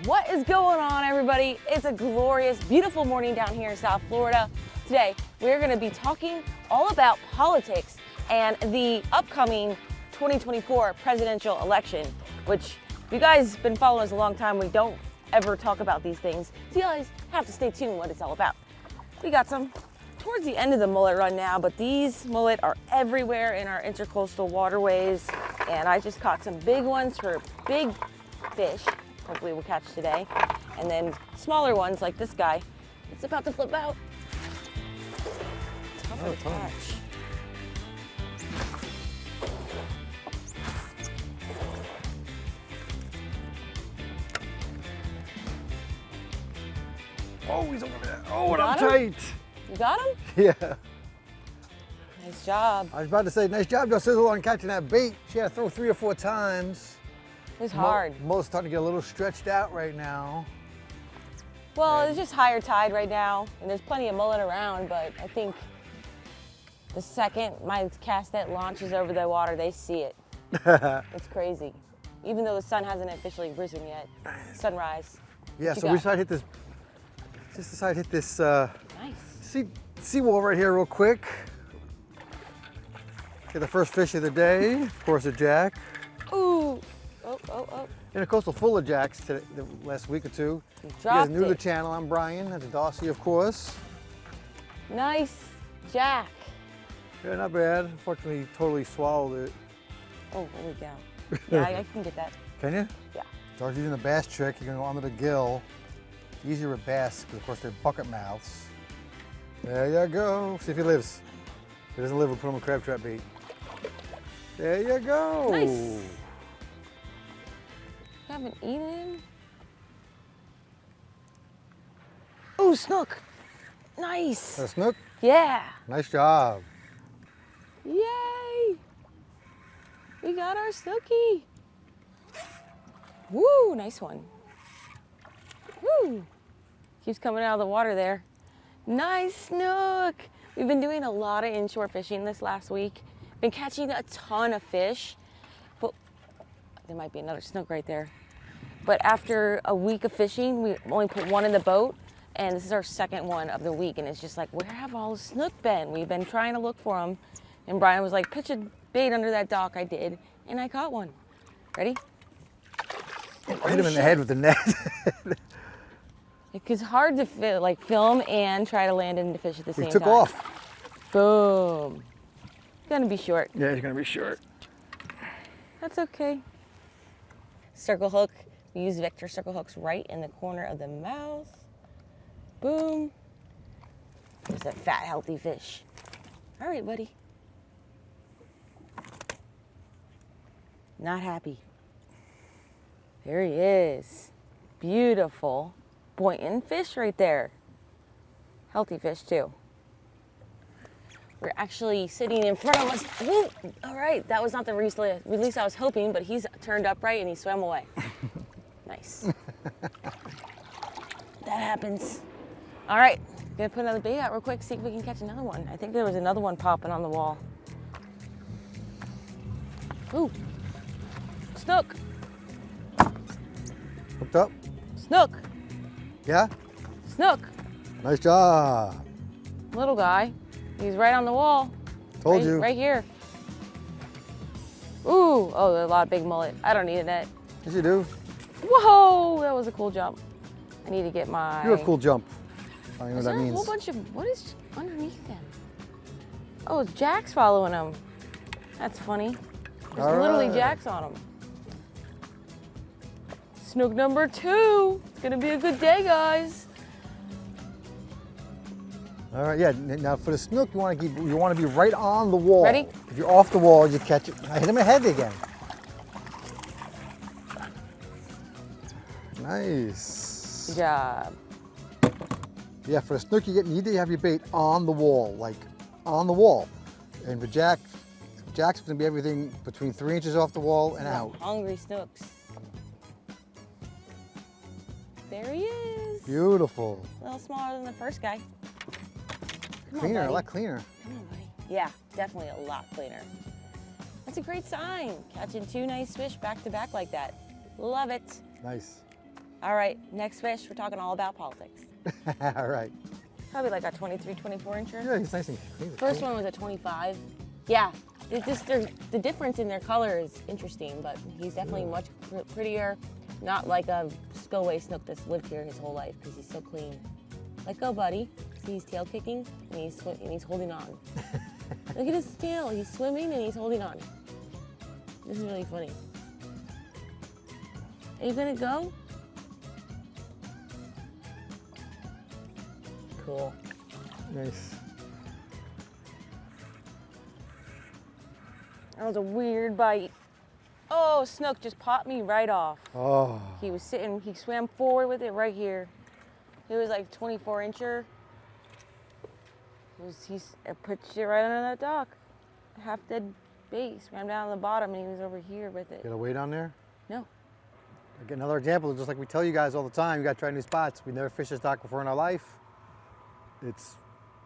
What is going on, everybody? It's a glorious, beautiful morning down here in South Florida. Today, we're going to be talking all about politics and the upcoming 2024 presidential election, which if you guys have been following us a long time, we don't ever talk about these things. So you guys have to stay tuned what it's all about. We got some towards the end of the mullet run now, but these mullet are everywhere in our intercoastal waterways. And I just caught some big ones for big fish. Hopefully we'll catch today. And then smaller ones like this guy. It's about to flip out. Tougher catch. Oh, he's over there. Oh, and I'm tight. You got him? Yeah. Nice job. I was about to say, nice job, Darcizzle, on catching that bait. She had to throw 3 or 4 times. It was hard. Mullet's starting to get a little stretched out right now. Well, it's just higher tide right now, and there's plenty of mullet around, but I think the second my cast net launches over the water, they see it. It's crazy. Even though the sun hasn't officially risen yet. Sunrise. Yeah, so we decided to hit this, Nice. seawall right here real quick. Get the first fish of the day, of course a jack. Ooh. Oh. In a coastal full of jacks today, the last week or two. You guys new to the channel, I'm Brian, that's Darcy, of course. Nice jack. Yeah, not bad. Unfortunately, he totally swallowed it. Oh, holy cow. Yeah, I can get that. Can you? Yeah. Darcy's using the bass trick. You're gonna go under the gill. It's easier with bass, because of course they're bucket mouths. There you go. See if he lives. If he doesn't live, we'll put him on crab trap bait. There you go. Nice. You haven't eaten him? Ooh, snook. Nice. A snook? Yeah. Nice job. Yay. We got our snooky. Woo, nice one. Woo. Keeps coming out of the water there. Nice snook. We've been doing a lot of inshore fishing this last week. Been catching a ton of fish, but there might be another snook right there. But after a week of fishing, we only put one in the boat, and this is our second one of the week, and it's just like, where have all the snook been? We've been trying to look for them, and Brian was like, pitch a bait under that dock. I did, and I caught one. Ready? Hit him in the head with the net. It's hard to film and try to land in the fish at the same time. He took off. Boom. Gonna be short. Yeah, he's gonna be short. That's okay. Circle hook. We use Victor circle hooks right in the corner of the mouth. Boom. There's a fat, healthy fish. All right, buddy. Not happy. There he is. Beautiful Boynton fish right there. Healthy fish too. We're actually sitting in front of us. Woo! All right, that was not the release I was hoping, but he's turned upright and he swam away. Nice. That happens. All right, gonna put another bait out real quick, see if we can catch another one. I think there was another one popping on the wall. Ooh, snook. Hooked up? Snook. Yeah? Snook. Nice job. Little guy. He's right on the wall. Told you. Right here. Ooh, oh, a lot of big mullet. I don't need a net. Yes, you do. Whoa, that was a cool jump. I need to get my... You have a cool jump. I don't know what that Is there means. a whole bunch of... What is underneath them? Oh, it's jacks following them. That's funny. There's literally jacks on them. Snook number 2. It's gonna be a good day, guys. All right, yeah. Now for the snook, you want to be right on the wall. Ready? If you're off the wall, you catch it. I hit him in the head again. Nice. Good job. Yeah, for the snook, you need to have your bait on the wall, like on the wall. And for jack's gonna be everything between 3 inches off the wall and out. Hungry snooks. There he is. Beautiful. A little smaller than the first guy. Cleaner, a lot cleaner. Come on, buddy. Yeah, definitely a lot cleaner. That's a great sign. Catching 2 nice fish back to back like that. Love it. Nice. All right, next fish, we're talking all about politics. All right. Probably like a 23, 24 incher. Yeah, he's nice and clean. First one was a 25. Yeah, it's just the difference in their color is interesting, but he's definitely much prettier. Not like a spillway snook that's lived here his whole life because he's so clean. Let go, buddy. See, he's tail kicking and he's holding on. Look at his tail. He's swimming and he's holding on. This is really funny. Are you gonna go? Cool. Nice. That was a weird bite. Oh, snook just popped me right off. Oh. He was sitting, he swam forward with it right here. It was like 24 incher. He pushed it right under that dock. Half dead bait. Swam down to the bottom and he was over here with it. Got a weight on there? No. Again, another example, just like we tell you guys all the time, you gotta try new spots. We never fished this dock before in our life. It's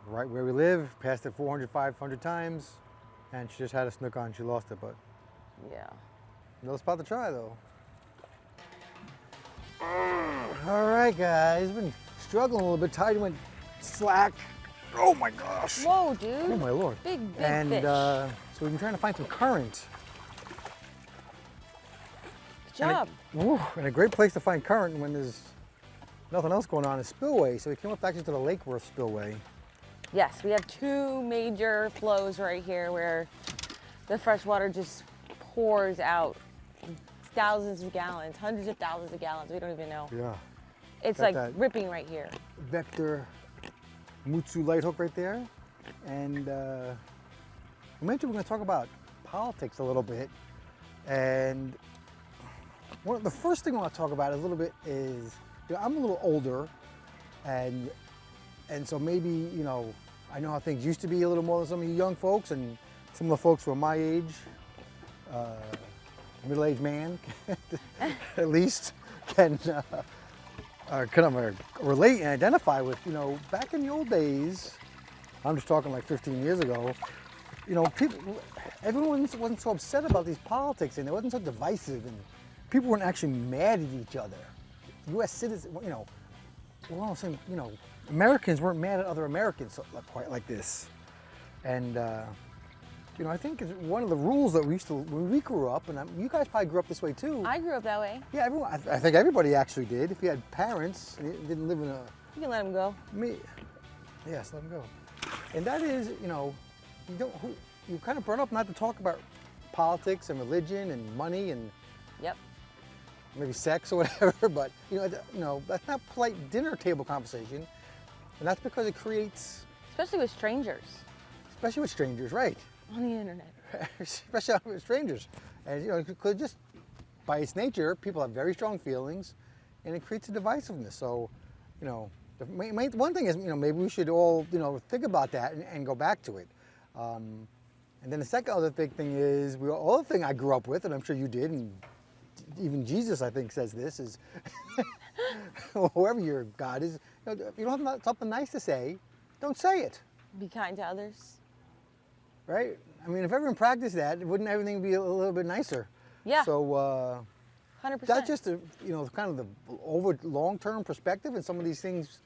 right where we live, passed it 400, 500 times, and she just had a snook on, she lost it, but Yeah. another spot to try though. All right, guys, been struggling a little bit, tide went slack. Oh my gosh. Whoa, dude. Oh my Lord. Big And fish. so we've been trying to find some current. Good job. And a great place to find current when there's nothing else going on is spillway. So we came up actually to the Lake Worth spillway. Yes, we have two major flows right here where the fresh water just pours out thousands of gallons, hundreds of thousands of gallons. We don't even know. Yeah. It's Got like that. ripping right here. Vector Mutsu light hook right there. And we mentioned we're going to talk about politics a little bit. And the first thing I want to talk about a little bit is, you know, I'm a little older, and so maybe, you know, I know how things used to be a little more than some of you young folks, and some of the folks who are my age, middle-aged man, at least, can kind of relate and identify with. You know, back in the old days, I'm just talking like 15 years ago, you know, everyone wasn't so upset about these politics, and it wasn't so divisive, and people weren't actually mad at each other. U.S. citizens, you know, we're all saying, you know, Americans weren't mad at other Americans quite like this. And, you know, I think it's one of the rules that we used to, when we grew up, and you guys probably grew up this way too. I grew up that way. Yeah, everyone, I think everybody actually did. If you had parents and you didn't live in a... You can let them go. Yes, let them go. And that is, you know, you kind of brought up not to talk about politics and religion and money and Yep. maybe sex or whatever, but you know, that's not polite dinner table conversation, and that's because it creates, Especially with strangers especially with strangers, right? on the internet. Especially with strangers, and you know, because just by its nature, people have very strong feelings, and it creates a divisiveness. So, you know, one thing is, you know, maybe we should all, you know, think about that and go back to it. And then the second other big thing is, the other thing I grew up with, and I'm sure you did, and even Jesus, I think, says this, is whoever your God is, you know, if you don't have something nice to say, don't say it, Be kind to others. right? I mean, if everyone practiced that, wouldn't everything be a little bit nicer? Yeah. So 100%. that's just, you know, kind of the over long-term perspective, and some of these things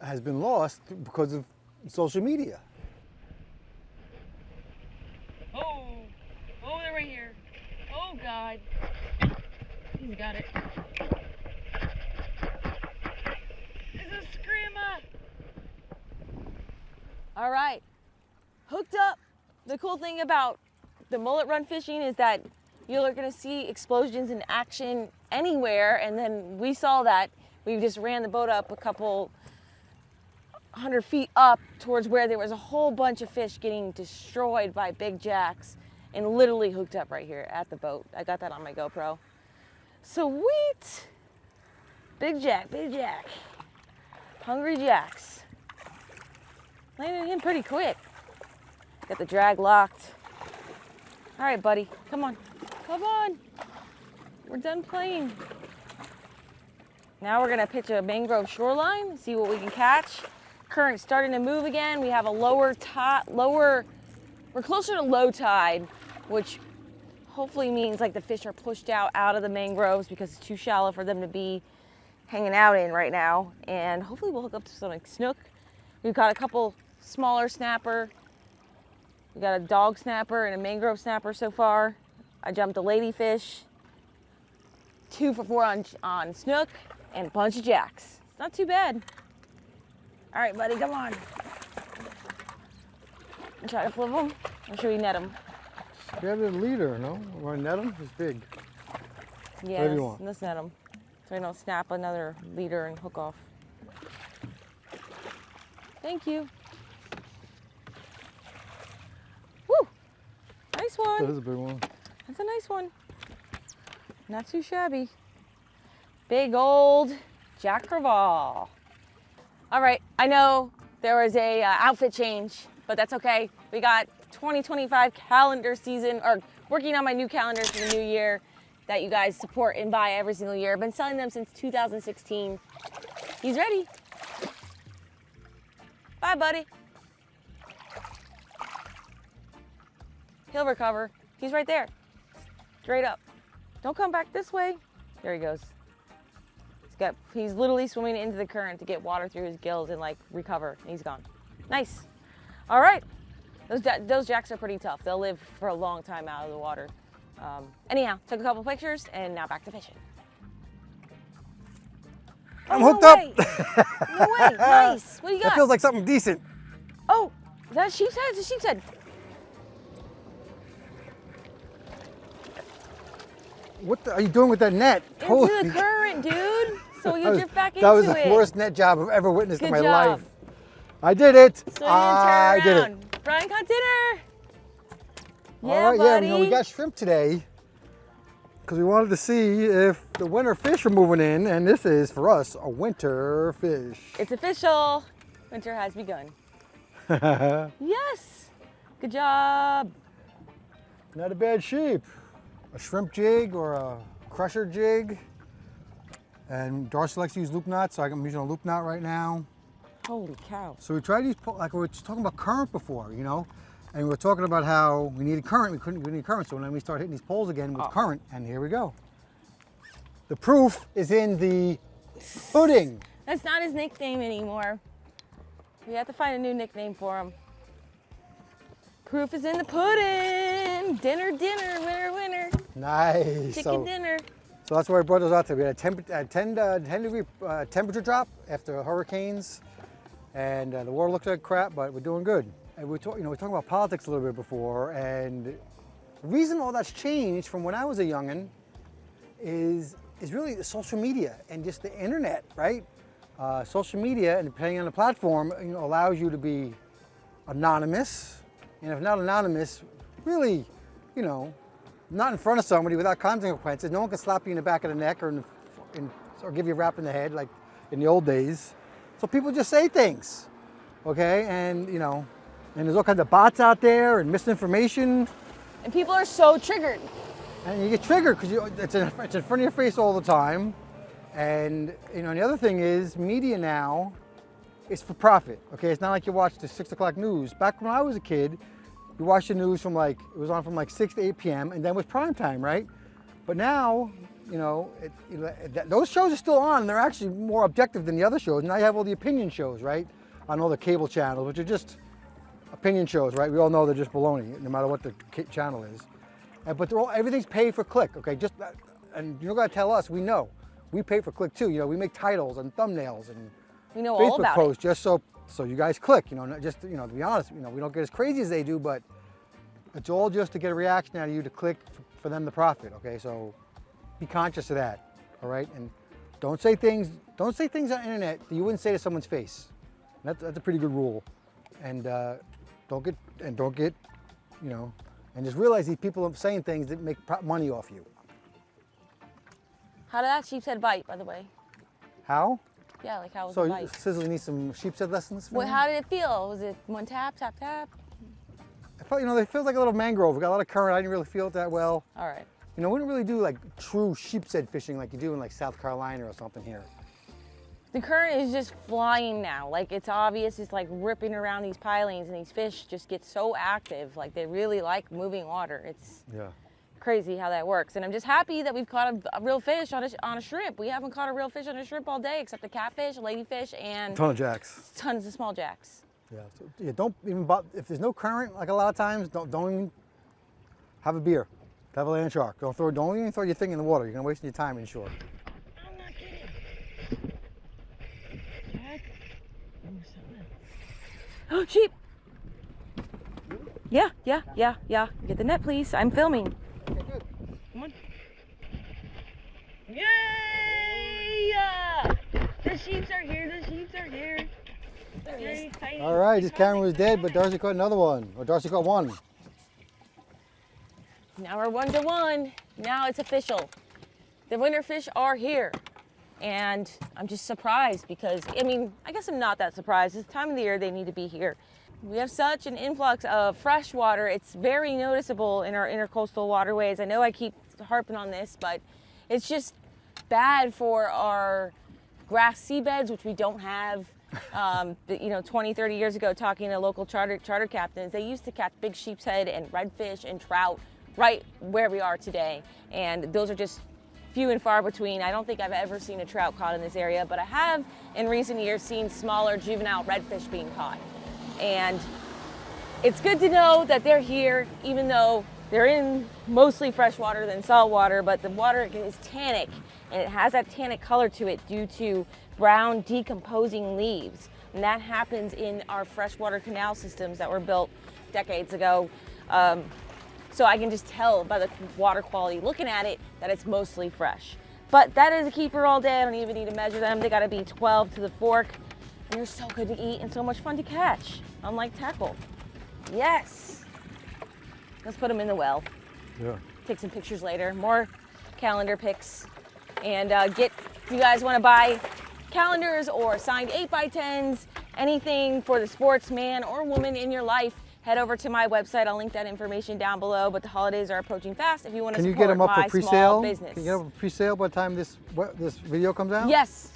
has been lost because of social media. Oh, they're right here. Oh, God. He's got it. It's a screamer. All right, hooked up. The cool thing about the mullet run fishing is that you're gonna see explosions in action anywhere, and then we saw that. We just ran the boat up a couple 100 feet up towards where there was a whole bunch of fish getting destroyed by big jacks, and literally hooked up right here at the boat. I got that on my GoPro. Sweet! Big jack, hungry jacks. Landed in pretty quick. Got the drag locked. All right, buddy, come on. We're done playing. Now we're gonna pitch a mangrove shoreline, see what we can catch. Current's starting to move again. We have a lower tide, we're closer to low tide, which hopefully means like the fish are pushed out of the mangroves because it's too shallow for them to be hanging out in right now, and hopefully we'll hook up to some like snook. We've got a couple smaller snapper. We got a dog snapper and a mangrove snapper so far. I jumped a ladyfish, 2 for 4 on snook, and a bunch of jacks. It's not too bad. All right, buddy, come on. Try to flip them, or should we net them? You have a leader, no? Want to net them? It's big. Yeah, Whatever you want. let's net them. So we don't snap another leader and hook off. Thank you. Woo! Nice one. That is a big one. That's a nice one. Not too shabby. Big old Jack Crevalle. All right, I know there was a outfit change, but that's okay. We got 2025 calendar season, or working on my new calendar for the new year that you guys support and buy every single year. I've been selling them since 2016. He's ready. Bye, buddy. He'll recover. He's right there. Straight up. Don't come back this way. There he goes. He's literally swimming into the current to get water through his gills and like recover. He's gone. Nice. All right. Those jacks are pretty tough. They'll live for a long time out of the water. Anyhow, took a couple pictures and now back to fishing. I'm hooked up. No way. Nice. What do you got? That feels like something decent. Oh, is that a sheep's head? It's a sheep's head. What are you doing with that net? Into the current, dude. So you drift back into it. That was the worst net job I've ever witnessed in my job. life. I did it. So I did it. Brian caught dinner. All right, buddy. yeah, we got shrimp today because we wanted to see if the winter fish are moving in, and this is, for us, a winter fish. It's official. Winter has begun. Yes. Good job. Not a bad sheep. A shrimp jig or a crusher jig. And Darcy likes to use loop knots, so I'm using a loop knot right now. Holy cow. So we tried these, like we were talking about current before, you know? And we were talking about how we needed current, we needed current. So then we started hitting these poles again with current, and here we go. The proof is in the pudding. That's not his nickname anymore. We have to find a new nickname for him. Proof is in the pudding. Dinner, dinner, winner, winner. Nice. Chicken dinner. So that's why I brought those out today. We had a 10 degree temperature drop after hurricanes, and the water looks like crap, but we're doing good. And we were talking about politics a little bit before, and the reason all that's changed from when I was a youngin' is really the social media and just the internet, right? Social media, and depending on the platform, allows you to be anonymous, and if not anonymous, really, not in front of somebody without consequences. No one can slap you in the back of the neck or give you a rap in the head like in the old days. So people just say things, okay? And and there's all kinds of bots out there and misinformation. And people are so triggered. And you get triggered because it's in front of your face all the time. And and the other thing is, media now is for profit. Okay, it's not like you watch the 6 o'clock news. Back when I was a kid, you watched the news from it was on from 6 to 8 p.m. and then it was prime time, right? But now, those shows are still on. And they're actually more objective than the other shows. Now you have all the opinion shows, right? On all the cable channels, which are just opinion shows, right? We all know they're just baloney, no matter what the channel is. But everything's paid for click, okay? And you don't gotta tell us. We know. We pay for click too. We make titles and thumbnails and We know all Facebook about posts just so you guys click. Not just to be honest. We don't get as crazy as they do, but it's all just to get a reaction out of you to click for them to profit. Okay, so be conscious of that. All right, and don't say things on the internet that you wouldn't say to someone's face. That's a pretty good rule. And don't get and just realize these people are saying things that make money off you. How did that sheep's head bite, by the way? How? Yeah, like how was So the bite? Sizzle, you need some sheep's head lessons for me? How did it feel? Was it one tap, tap, tap? I felt, it feels like a little mangrove. We got a lot of current. I didn't really feel it that well. All right. We don't really do true sheep's head fishing like you do in South Carolina or something here. The current is just flying now. It's obvious. It's ripping around these pilings, and these fish just get so active. They really like moving water. It's crazy how that works. And I'm just happy that we've caught a real fish on a shrimp. We haven't caught a real fish on a shrimp all day except a catfish, a ladyfish, and A ton of jacks. tons of small jacks. Yeah, so, yeah, don't even, if there's no current, like a lot of times, don't even have a beer. Have a land shark. Don't even throw your thing in the water. You're gonna waste your time inshore. I'm not kidding. Oh, sheep. Yeah. Get the net, please. I'm filming. Okay, good. Come on. Yay! The sheeps are here. The sheeps are here. Yay, tiny. All right, this camera was dead, but Darcy caught another one. Or Darcy caught one. Now we're 1-1. Now it's official. The winter fish are here. And I'm just surprised because, I mean, I guess I'm not that surprised. It's the time of the year they need to be here. We have such an influx of fresh water. It's very noticeable in our intercoastal waterways. I know I keep harping on this, but it's just bad for our grass seabeds, which we don't have. 20, 30 years ago, talking to local charter captains, they used to catch big sheep's head and redfish and trout right where we are today. And those are just few and far between. I don't think I've ever seen a trout caught in this area, but I have in recent years seen smaller juvenile redfish being caught. And it's good to know that they're here, even though they're in mostly fresh water than salt water, but the water is tannic, and it has that tannic color to it due to brown decomposing leaves. And that happens in our freshwater canal systems that were built decades ago. So I can just tell by the water quality looking at it that it's mostly fresh. But that is a keeper all day. I don't even need to measure them. They gotta be 12 to the fork. And they're so good to eat and so much fun to catch, unlike tackle. Yes. Let's put them in the well. Yeah. Take some pictures later, more calendar pics. And if you guys wanna buy calendars or signed 8x10s, anything for the sportsman or woman in your life, head over to my website. I'll link that information down below, but the holidays are approaching fast if you want to support Can you get them up my for pre-sale? small business. Can you get them for pre-sale by the time this video comes out? Yes,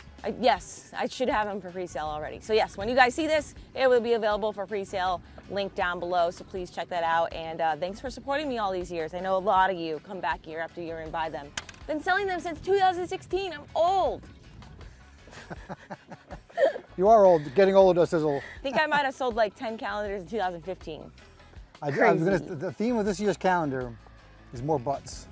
I should have them for pre-sale already. So yes, when you guys see this, it will be available for pre-sale, link down below, so please check that out. And thanks for supporting me all these years. I know a lot of you come back year after year and buy them. Been selling them since 2016, I'm old. You are old, getting older, Darcizzle. I think I might have sold like 10 calendars in 2015. The theme of this year's calendar is more butts.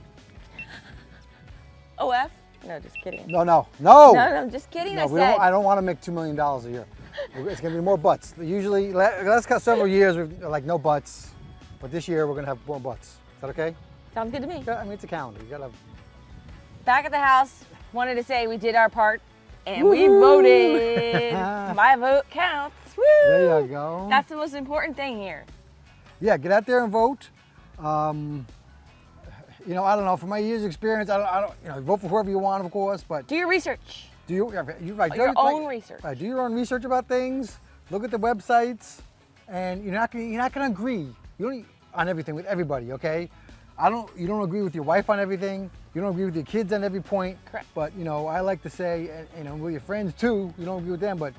OF? No, just kidding. No. No, I'm just kidding. No, I don't want to make $2 million a year. It's going to be more butts. Usually, last several years, we've like no butts, but this year we're going to have more butts. Is that okay? Sounds good to me. I mean, it's a calendar. You got to. Back at the house, wanted to say we did our part and we voted. My vote counts. Woo! There you go. That's the most important thing here. Yeah, get out there and vote. You know, I don't know. From my years' experience, I don't. Vote for whoever you want, of course, but do your research. Do your own research. Right, do your own research about things. Look at the websites, and you're not gonna agree. You don't on everything with everybody, okay? You don't agree with your wife on everything. You don't agree with your kids on every point. Correct. But I like to say, with your friends too. You don't agree with them, but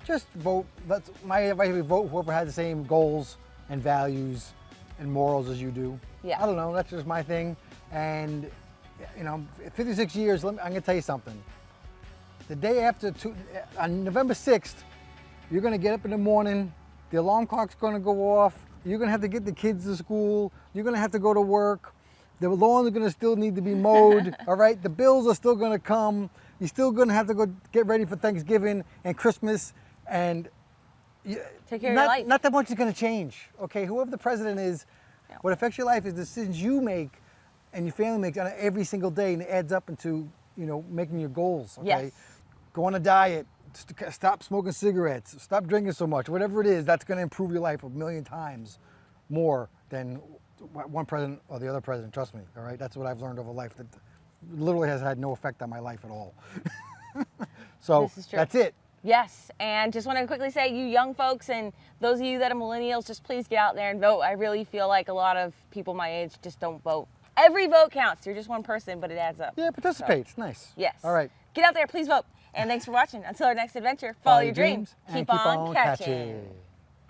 just vote. That's my advice. Vote whoever has the same goals and values and morals as you do. Yeah. I don't know. That's just my thing. And 56 years. I'm gonna tell you something. The day after, on November 6th, you're gonna get up in the morning. The alarm clock's gonna go off. You're gonna have to get the kids to school. You're gonna have to go to work. The lawns are gonna still need to be mowed. All right. The bills are still gonna come. You're still gonna have to go get ready for Thanksgiving and Christmas, and take care of your life. Not that much is gonna change. Okay. Whoever the president is, what affects your life is the decisions you make and your family makes on every single day, and it adds up into making your goals. Okay. Yes. Go on a diet. Stop smoking cigarettes. Stop drinking so much. Whatever it is, that's going to improve your life a million times more than one president or the other president. Trust me. All right. That's what I've learned over life. That literally has had no effect on my life at all. So that's it. Yes. And just want to quickly say, you young folks and those of you that are millennials, just please get out there and vote. I really feel like a lot of people my age just don't vote. Every vote counts. You're just one person, but it adds up. Yeah, participate. It's nice. Yes. All right. Get out there, please vote. And thanks for watching. Until our next adventure, follow your dreams. Keep on catching.